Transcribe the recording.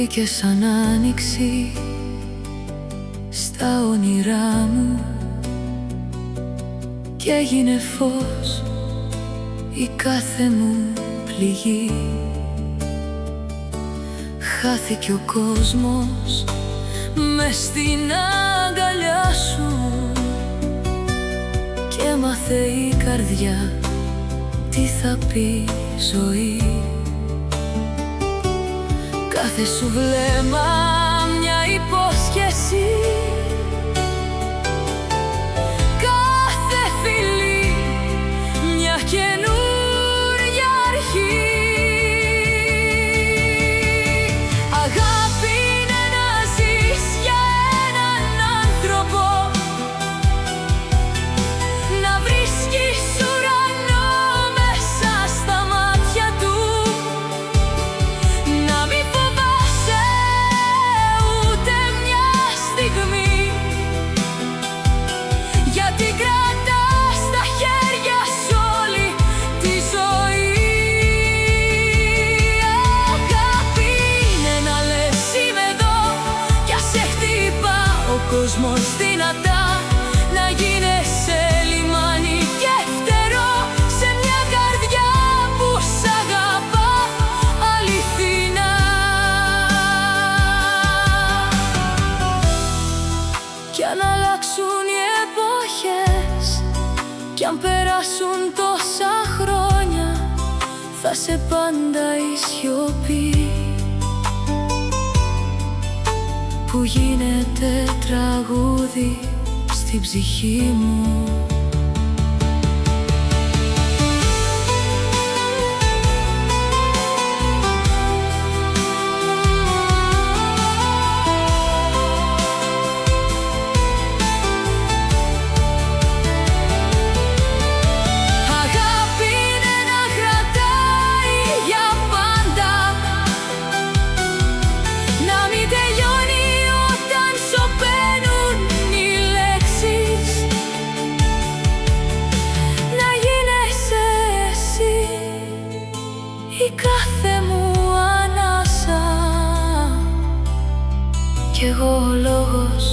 Μπήκε σαν άνοιξη στα όνειρά μου κι έγινε φως η κάθε μου πληγή. Χάθηκε ο κόσμος μες στην αγκαλιά σου και έμαθε η καρδιά τι θα πει ζωή. Κάθε σου βλέμμα μια υπόσχεση, κάθε φιλί μια καινούρια αρχή. Αγάπη είναι να ζεις για έναν άνθρωπο, να βρίσκεις ουρανό μέσα στα μάτια του, να μην φοβάσαι ούτε μια στιγμή, γιατί κρατάς στα χέρια σου όλη τη ζωή. Αγάπη είναι να λες είμαι εδώ κι ας σε χτυπά ο κόσμος δυνατά, να γίνεσαι λιμάνι και φτερό σε μια καρδιά που σ' αγαπά αληθινά. Κι αν αλλάξουν οι εποχές κι αν περάσουν τόσα χρόνια, θα σε πάντα η σιωπή που γίνεται τραγούδι στην ψυχή μου. Αγάπη είναι να κρατάει για πάντα, να μην τελειώνει όταν σωπαίνουν οι λέξεις, να γίνεσαι εσύ η κάθε μου ανάσα κι εγώ ο λόγος